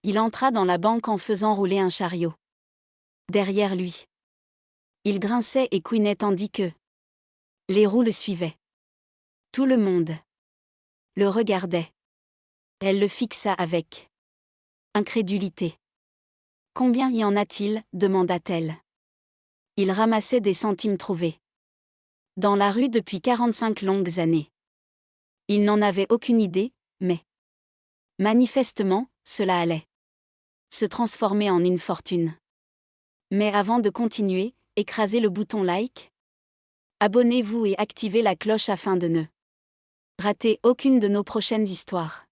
Il entra dans la banque en faisant rouler un chariot. Derrière lui, il grinçait et couinait tandis que les roues le suivaient. Tout le monde le regardait. Elle le fixa avec incrédulité. « Combien y en a-t-il » demanda-t-elle. Il ramassait des centimes trouvés dans la rue depuis 45 longues années. Il n'en avait aucune idée, mais manifestement, cela allait se transformer en une fortune. Mais avant de continuer, écrasez le bouton like. Abonnez-vous et activez la cloche afin de ne rater aucune de nos prochaines histoires.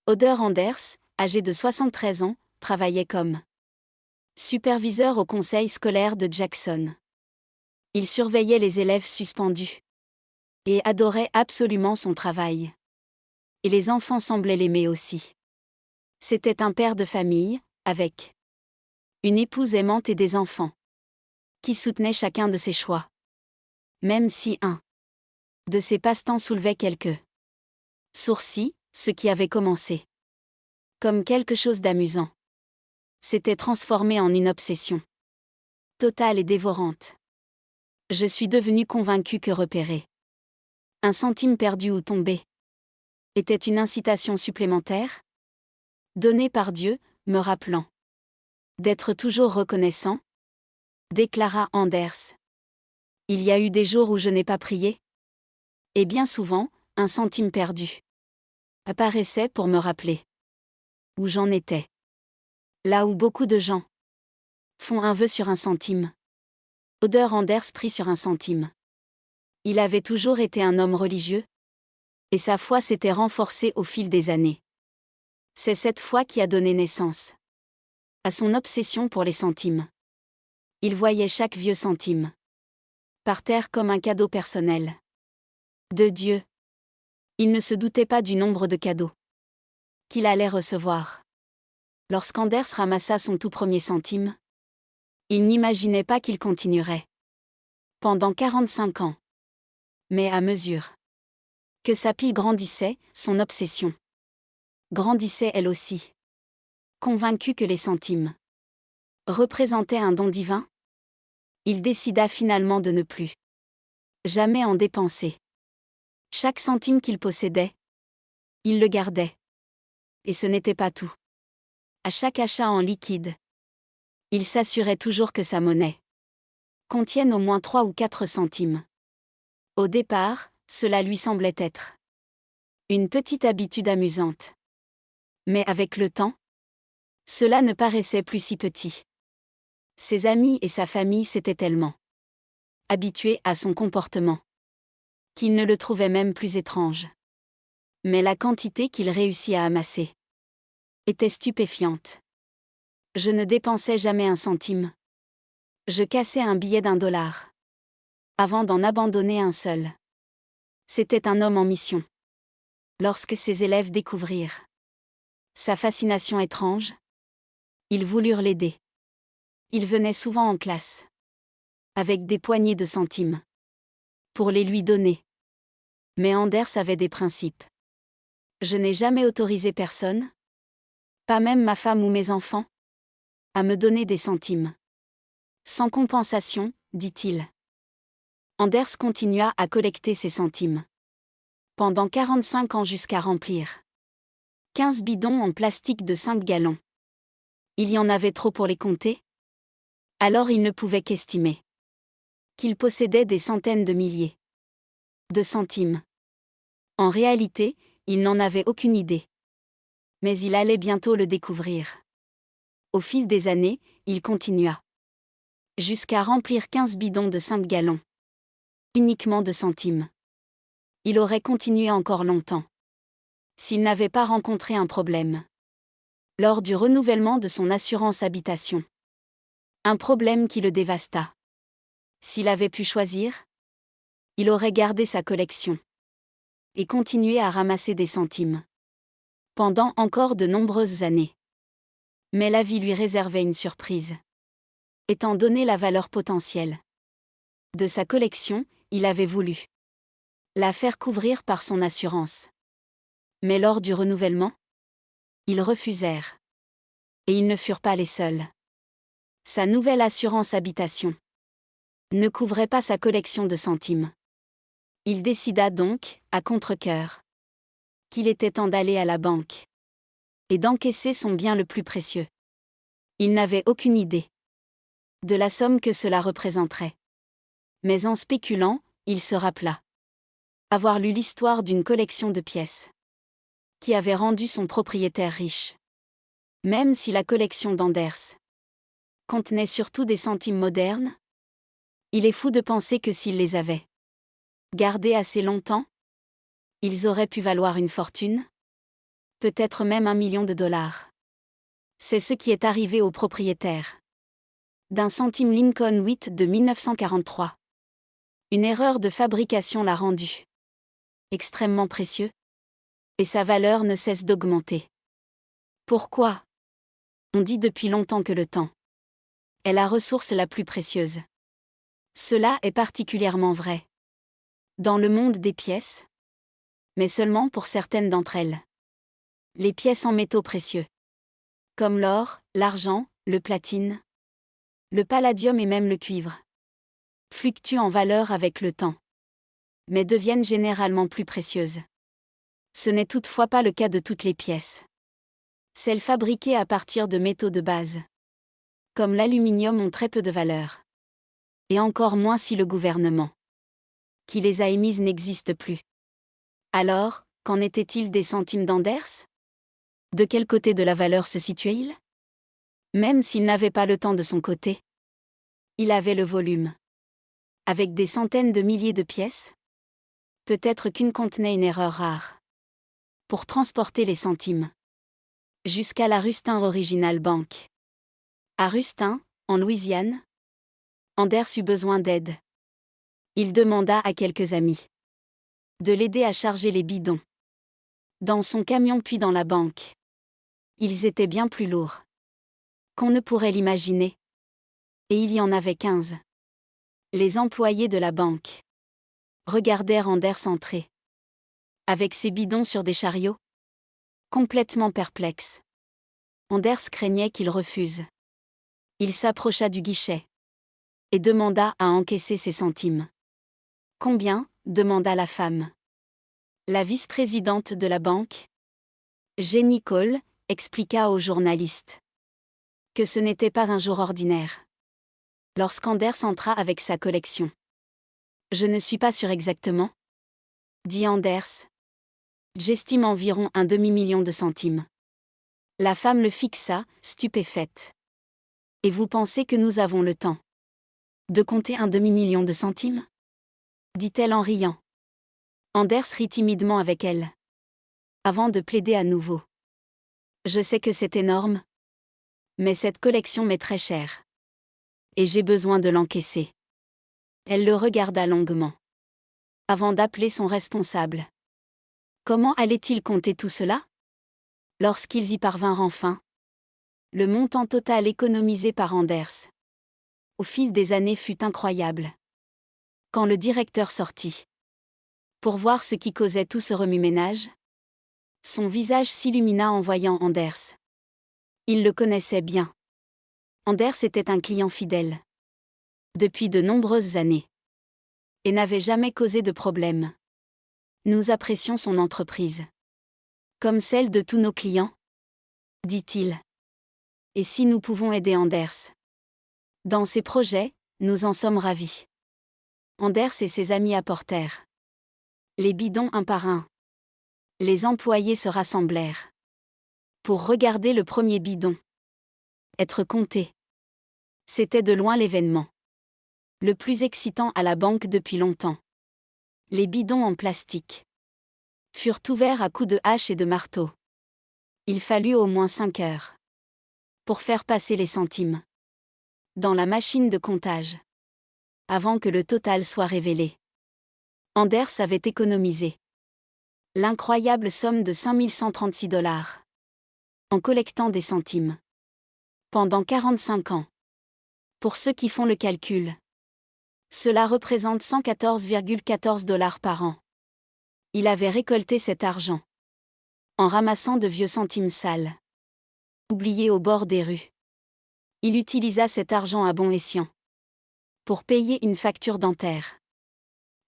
Oder Anders, âgé de 73 ans, travaillait comme superviseur au conseil scolaire de Jackson. Il surveillait les élèves suspendus et adorait absolument son travail. Et les enfants semblaient l'aimer aussi. C'était un père de famille, avec une épouse aimante et des enfants, qui soutenaient chacun de ses choix. Même si un de ses passe-temps soulevait quelques sourcils, ce qui avait commencé comme quelque chose d'amusant s'était transformé en une obsession totale et dévorante. Je suis devenu convaincu que repérer un centime perdu ou tombé était une incitation supplémentaire donnée par Dieu, me rappelant d'être toujours reconnaissant, déclara Anders. Il y a eu des jours où je n'ai pas prié. Et bien souvent, un centime perdu apparaissait pour me rappeler où j'en étais. Là où beaucoup de gens font un vœu sur un centime. Oder Anders prie sur un centime. Il avait toujours été un homme religieux, et sa foi s'était renforcée au fil des années. C'est cette foi qui a donné naissance à son obsession pour les centimes. Il voyait chaque vieux centime par terre comme un cadeau personnel de Dieu. Il ne se doutait pas du nombre de cadeaux qu'il allait recevoir. Lorsqu'Anders ramassa son tout premier centime, il n'imaginait pas qu'il continuerait pendant 45 ans. Mais à mesure que sa pile grandissait, son obsession grandissait elle aussi. Convaincu que les centimes représentaient un don divin, il décida finalement de ne plus jamais en dépenser. Chaque centime qu'il possédait, il le gardait. Et ce n'était pas tout. À chaque achat en liquide, il s'assurait toujours que sa monnaie contienne au moins 3 ou 4 centimes. Au départ, cela lui semblait être une petite habitude amusante. Mais avec le temps, cela ne paraissait plus si petit. Ses amis et sa famille s'étaient tellement habitués à son comportement qu'ils ne le trouvaient même plus étrange. Mais la quantité qu'il réussit à amasser était stupéfiante. Je ne dépensais jamais un centime. Je cassais un billet d'$1 avant d'en abandonner un seul. C'était un homme en mission. Lorsque ses élèves découvrirent sa fascination étrange, ils voulurent l'aider. Il venait souvent en classe avec des poignées de centimes pour les lui donner. Mais Anders avait des principes. Je n'ai jamais autorisé personne, pas même ma femme ou mes enfants, à me donner des centimes. Sans compensation, dit-il. Anders continua à collecter ses centimes pendant 45 ans jusqu'à remplir 15 bidons en plastique de 5 gallons. Il y en avait trop pour les compter. Alors il ne pouvait qu'estimer qu'il possédait des centaines de milliers de centimes. En réalité, il n'en avait aucune idée. Mais il allait bientôt le découvrir. Au fil des années, il continua jusqu'à remplir 15 bidons de 5 gallons. Uniquement de centimes. Il aurait continué encore longtemps s'il n'avait pas rencontré un problème lors du renouvellement de son assurance habitation. Un problème qui le dévasta. S'il avait pu choisir, il aurait gardé sa collection et continué à ramasser des centimes pendant encore de nombreuses années. Mais la vie lui réservait une surprise. Étant donné la valeur potentielle de sa collection, il avait voulu la faire couvrir par son assurance. Mais lors du renouvellement, ils refusèrent. Et ils ne furent pas les seuls. Sa nouvelle assurance habitation ne couvrait pas sa collection de centimes. Il décida donc, à contre-cœur, qu'il était temps d'aller à la banque et d'encaisser son bien le plus précieux. Il n'avait aucune idée de la somme que cela représenterait. Mais en spéculant, il se rappela avoir lu l'histoire d'une collection de pièces qui avait rendu son propriétaire riche. Même si la collection d'Anders contenait surtout des centimes modernes, il est fou de penser que s'il les avait gardés assez longtemps, ils auraient pu valoir une fortune, peut-être même $1 million. C'est ce qui est arrivé au propriétaire d'un centime Lincoln 8 de 1943. Une erreur de fabrication l'a rendu extrêmement précieux, et sa valeur ne cesse d'augmenter. Pourquoi ? On dit depuis longtemps que le temps est la ressource la plus précieuse. Cela est particulièrement vrai dans le monde des pièces, mais seulement pour certaines d'entre elles. Les pièces en métaux précieux, comme l'or, l'argent, le platine, le palladium et même le cuivre, fluctuent en valeur avec le temps, mais deviennent généralement plus précieuses. Ce n'est toutefois pas le cas de toutes les pièces. Celles fabriquées à partir de métaux de base, comme l'aluminium, ont très peu de valeur. Et encore moins si le gouvernement qui les a émises n'existe plus. Alors, qu'en était-il des centimes d'Anders ? De quel côté de la valeur se situait-il ? Même s'il n'avait pas le temps de son côté, il avait le volume. Avec des centaines de milliers de pièces, peut-être qu'une contenait une erreur rare pour transporter les centimes jusqu'à la Rustin Original Bank. À Rustin, en Louisiane, Anders eut besoin d'aide. Il demanda à quelques amis de l'aider à charger les bidons dans son camion puis dans la banque. Ils étaient bien plus lourds qu'on ne pourrait l'imaginer. Et il y en avait 15. Les employés de la banque regardèrent Anders entrer avec ses bidons sur des chariots, complètement perplexes. Anders craignait qu'il refuse. Il s'approcha du guichet et demanda à encaisser ses centimes. « Combien ? » demanda la femme. La vice-présidente de la banque, Jenny Cole, expliqua au journaliste que ce n'était pas un jour ordinaire lorsqu'Anders entra avec sa collection. « Je ne suis pas sûr exactement, » dit Anders. « J'estime environ un demi-million de centimes. » La femme le fixa, stupéfaite. « Et vous pensez que nous avons le temps de compter un demi-million de centimes ? » dit-elle en riant. Anders rit timidement avec elle, avant de plaider à nouveau. « Je sais que c'est énorme, mais cette collection m'est très chère. Et j'ai besoin de l'encaisser. » Elle le regarda longuement, avant d'appeler son responsable. Comment allait-il compter tout cela ? Lorsqu'ils y parvinrent enfin, le montant total économisé par Anders au fil des années fut incroyable. Quand le directeur sortit pour voir ce qui causait tout ce remue-ménage, son visage s'illumina en voyant Anders. Il le connaissait bien. Anders était un client fidèle depuis de nombreuses années et n'avait jamais causé de problème. Nous apprécions son entreprise comme celle de tous nos clients, dit-il. Et si nous pouvons aider Anders dans ses projets, nous en sommes ravis. Anders et ses amis apportèrent les bidons un par un. Les employés se rassemblèrent pour regarder le premier bidon être compté. C'était de loin l'événement le plus excitant à la banque depuis longtemps. Les bidons en plastique furent ouverts à coups de hache et de marteau. Il fallut au moins 5 heures pour faire passer les centimes dans la machine de comptage avant que le total soit révélé. Anders avait économisé l'incroyable somme de $5 136 en collectant des centimes pendant 45 ans. Pour ceux qui font le calcul, cela représente $114,14 par an. Il avait récolté cet argent en ramassant de vieux centimes sales oublié au bord des rues. Il utilisa cet argent à bon escient pour payer une facture dentaire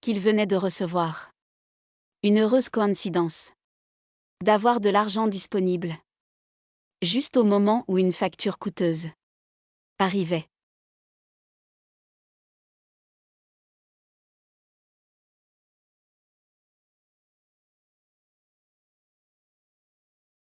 qu'il venait de recevoir. Une heureuse coïncidence d'avoir de l'argent disponible juste au moment où une facture coûteuse arrivait.